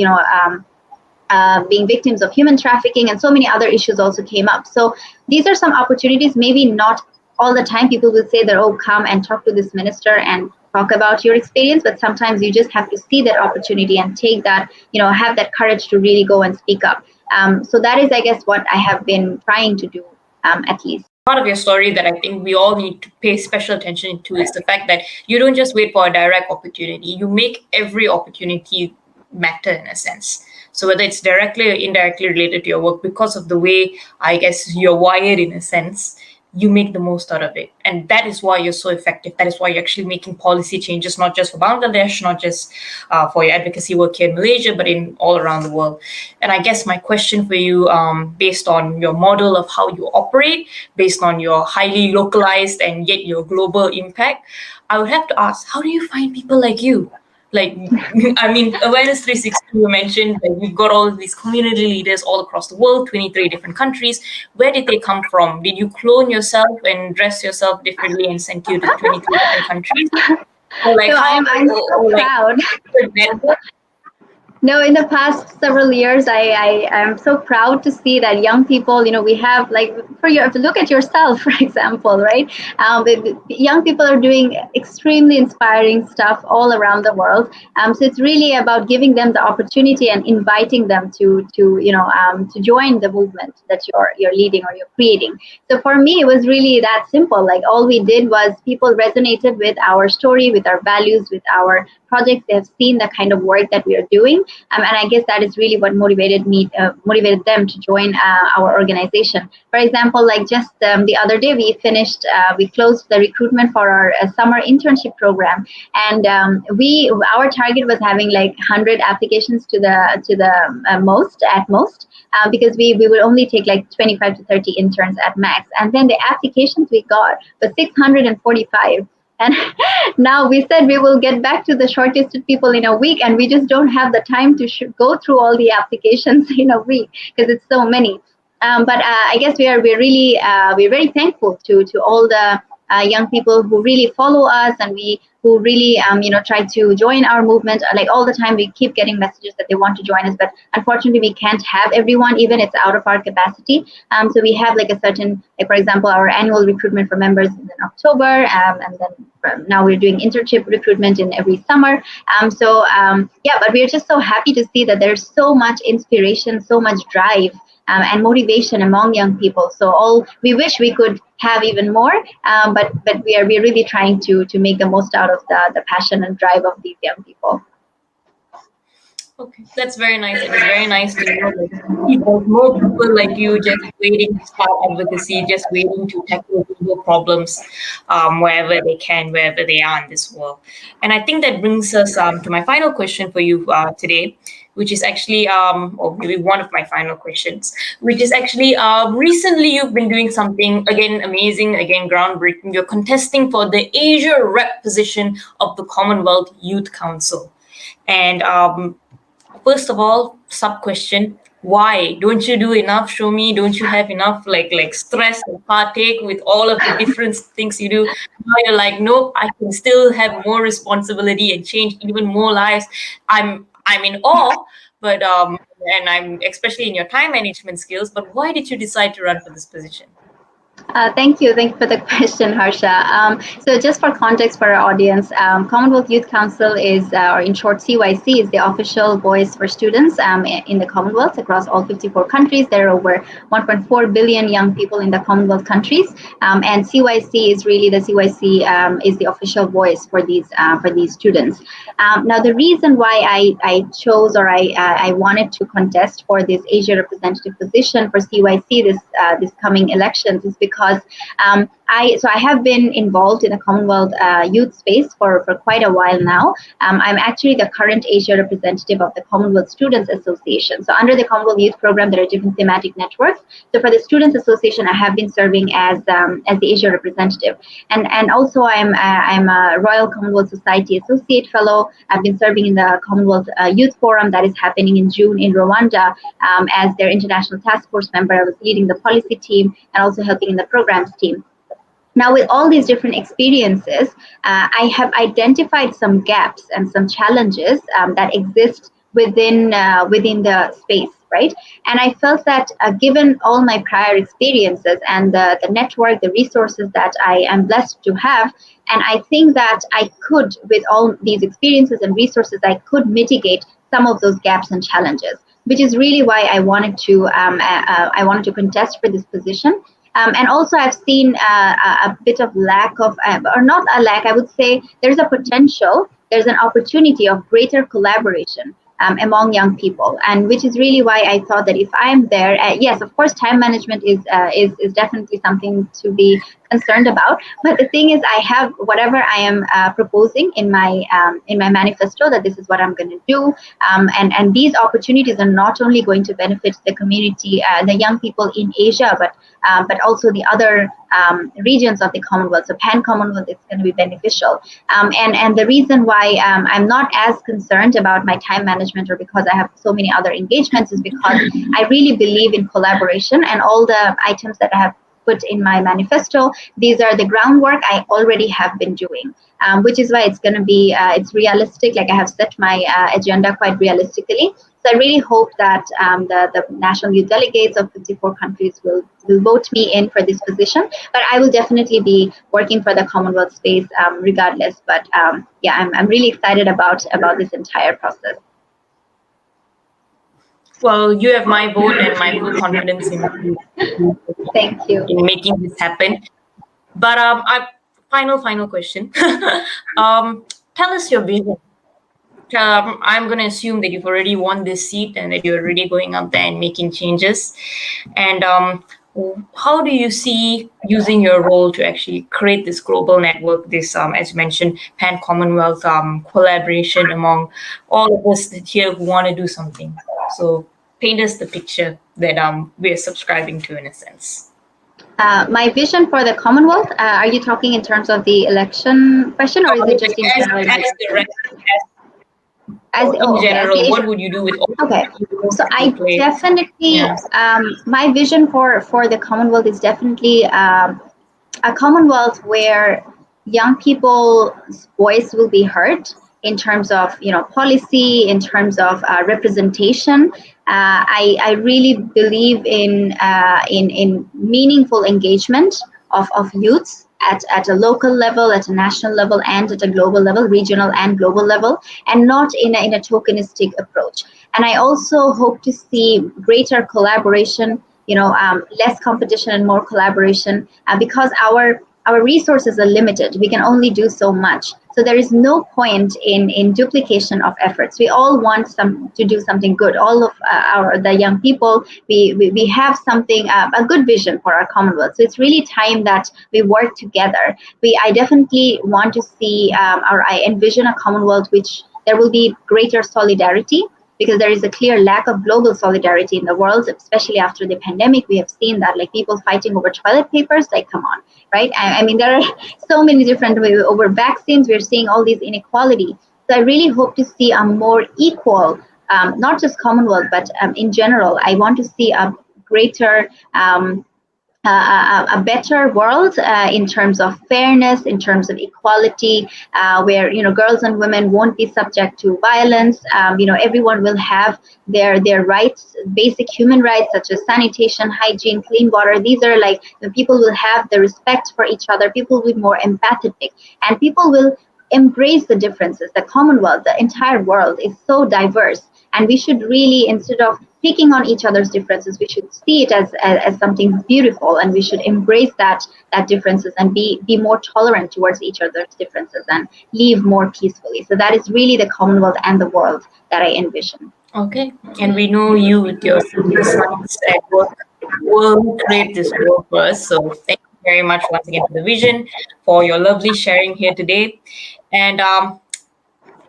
being victims of human trafficking, and so many other issues also came up. So these are some opportunities. Maybe not all the time people will say that, oh, come and talk to this minister and talk about your experience, but sometimes you just have to see that opportunity and take that, have that courage to really go and speak up. So that is, I guess, what I have been trying to do, at least. Part of your story that I think we all need to pay special attention to is the fact that you don't just wait for a direct opportunity. You make every opportunity matter in a sense. So whether it's directly or indirectly related to your work, because of the way, I guess, you're wired in a sense, you make the most out of it. And that is why you're so effective. That is why you're actually making policy changes, not just for Bangladesh, not just for your advocacy work here in Malaysia, but in all around the world. And I guess my question for you, based on your model of how you operate, based on your highly localized and yet your global impact, I would have to ask, how do you find people like you? Like, I mean, Awareness 360, you mentioned that you've got all these community leaders all across the world, 23 different countries. Where did they come from? Did you clone yourself and dress yourself differently and send you to 23 different countries? Or like, so I'm so proud. No, in the past several years, I am so proud to see that young people, we have, like, to look at yourself, for example, right? Young people are doing extremely inspiring stuff all around the world. So it's really about giving them the opportunity and inviting them to join the movement that you're leading or you're creating. So for me, it was really that simple. Like, all we did was people resonated with our story, with our values, with our projects. They have seen the kind of work that we are doing. and I guess that is really what motivated them to join our organization. For example, like just the other day, we closed the recruitment for our summer internship program, and our target was having like 100 applications to the most, because we would only take like 25 to 30 interns at max, and then the applications we got was 645. And now we said we will get back to the shortlisted people in a week, and we just don't have the time to go through all the applications in a week because it's so many. But I guess we're very thankful to all the young people who really follow us, and who really try to join our movement. Like all the time, we keep getting messages that they want to join us, but unfortunately, we can't have everyone. Even it's out of our capacity. So we have like a certain, like for example, our annual recruitment for members is in October, and then now we're doing internship recruitment in every summer. But we're just so happy to see that there's so much inspiration, so much drive, and motivation among young people. So we wish we could have even more, but we're really trying to make the most out of the passion and drive of these young people. Okay, that's very nice. It was very nice to know that more people like you just waiting to start advocacy, just waiting to tackle global problems wherever they can, wherever they are in this world. And I think that brings us to my final question for you today, which is actually, or maybe one of my final questions, which is actually recently you've been doing something, again, amazing, again, groundbreaking. You're contesting for the Asia rep position of the Commonwealth Youth Council. And first of all, sub question: why don't you do enough? Shomy, don't you have enough like stress and partake with all of the different things you do? Now you're like, nope, I can still have more responsibility and change even more lives. I'm in awe, but and I'm especially in your time management skills. But why did you decide to run for this position? Thank you for the question, Harsha. So just for context for our audience, Commonwealth Youth Council is, or in short CYC, is the official voice for students in the Commonwealth across all 54 countries. There are over 1.4 billion young people in the Commonwealth countries, and CYC is really is the official voice for these students. Now, the reason why I chose, or I wanted to contest for this Asia representative position for CYC this coming elections is because I have been involved in the Commonwealth youth space for quite a while now. I'm actually the current Asia representative of the Commonwealth Students Association. So under the Commonwealth Youth Program, there are different thematic networks. So for the Students Association, I have been serving as the Asia representative, and also I'm a Royal Commonwealth Society Associate Fellow. I've been serving in the Commonwealth Youth Forum that is happening in June in Rwanda as their international task force member. I was leading the policy team and also helping in the programs team. Now, with all these different experiences, I have identified some gaps and some challenges that exist within the space, right? And I felt that given all my prior experiences and the network, the resources that I am blessed to have, and I think that I could, with all these experiences and resources, I could mitigate some of those gaps and challenges, which is really why I wanted to contest for this position. And also, I've seen a bit of lack of, or not a lack, I would say there's a potential, there's an opportunity of greater collaboration among young people, and which is really why I thought that if I'm there, yes, of course, time management is definitely something to be concerned about. But the thing is, I have whatever I am proposing in my manifesto, that this is what I'm going to do, and these opportunities are not only going to benefit the community, the young people in Asia, but also the other regions of the Commonwealth. So pan-Commonwealth is going to be beneficial. And the reason why I'm not as concerned about my time management, or because I have so many other engagements, is because I really believe in collaboration, and all the items that I have put in my manifesto, these are the groundwork I already have been doing, which is why it's going to be, it's realistic. Like I have set my agenda quite realistically. So I really hope that the national youth delegates of 54 countries will vote me in for this position. But I will definitely be working for the Commonwealth space regardless. But yeah, I'm really excited about this entire process. Well, you have my vote and my full confidence in Thank you. in making this happen. But final question. Tell us your vision. I'm going to assume that you've already won this seat and that you're already going out there and making changes. And how do you see using your role to actually create this global network, this, as you mentioned, pan-Commonwealth collaboration among all of us here who want to do something? So paint us the picture that we're subscribing to in a sense. My vision for the Commonwealth, are you talking in terms of the election question, or is it just in general? In general, what would you do with all okay, so I definitely, my vision for the Commonwealth is definitely a Commonwealth where young people's voice will be heard in terms of policy, in terms of representation. I really believe in meaningful engagement of youths at a local level, at a national level, and at a global level, regional and global level, and not in a tokenistic approach. And I also hope to see greater collaboration, less competition and more collaboration, because our resources are limited. We can only do so much. So there is no point in duplication of efforts. We all want to do something good. All of the young people, we have something, a good vision for our Commonwealth. So it's really time that we work together. I definitely want to see, or I envision a Commonwealth which there will be greater solidarity, because there is a clear lack of global solidarity in the world, especially after the pandemic. We have seen that, like people fighting over toilet papers, like, come on, right? I mean, there are so many different ways over vaccines. We're seeing all these inequality. So I really hope to see a more equal, not just Commonwealth, but in general. I want to see a greater, a better world in terms of fairness, in terms of equality, where girls and women won't be subject to violence. Everyone will have their rights, basic human rights such as sanitation, hygiene, clean water. These are like people will have the respect for each other. People will be more empathetic, and people will embrace the differences. The Commonwealth, the entire world, is so diverse, and we should really, instead of picking on each other's differences, we should see it as something beautiful, and we should embrace that differences and be more tolerant towards each other's differences and live more peacefully. So that is really the Commonwealth and the world that I envision. Okay, and we know you with your science at work will create this world for us. So thank you very much once again for the vision, for your lovely sharing here today, and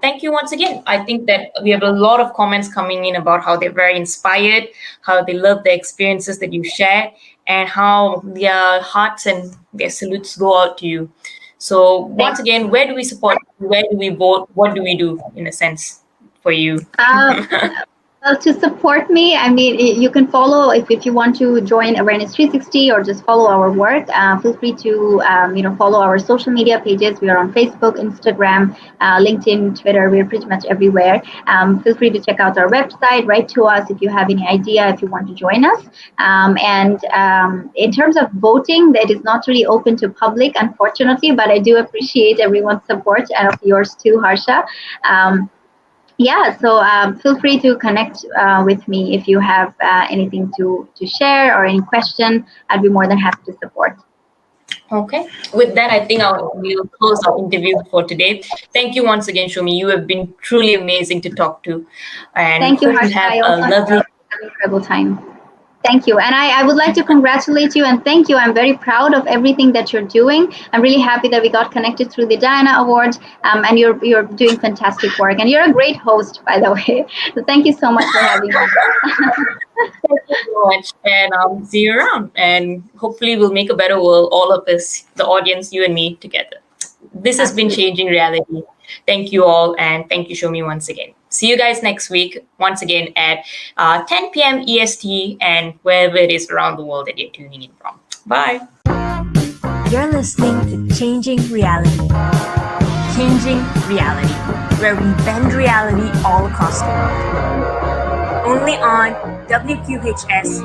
thank you once again. I think that we have a lot of comments coming in about how they're very inspired, how they love the experiences that you share, and how their hearts and their salutes go out to you. So once again, where do we support? Where do we vote? What do we do, in a sense, for you? Well, to support me, I mean, you can follow, if you want to join Awareness 360 or just follow our work, feel free to, follow our social media pages. We are on Facebook, Instagram, LinkedIn, Twitter. We're pretty much everywhere. Feel free to check out our website, write to us if you have any idea, if you want to join us. And in terms of voting, that is not really open to public, unfortunately, but I do appreciate everyone's support, and of yours too, Harsha. So feel free to connect with me if you have anything to share or any question. I'd be more than happy to support. Okay. With that, I think we'll close our interview for today. Thank you once again, Shomy. You have been truly amazing to talk to. And thank you, Harsha. Have a lovely, an incredible time. Thank you. And I would like to congratulate you and thank you. I'm very proud of everything that you're doing. I'm really happy that we got connected through the Diana Award, and you're doing fantastic work. And you're a great host, by the way. So thank you so much for having me. Thank you so much. And see you around. And hopefully we'll make a better world, all of us, the audience, you and me together. This has been Changing Reality. Thank you all, and thank you, Shomy, once again. See you guys next week, once again at 10 p.m. EST and wherever it is around the world that you're tuning in from. Bye. You're listening to Changing Reality. Changing Reality, where we bend reality all across the world. Only on WQHS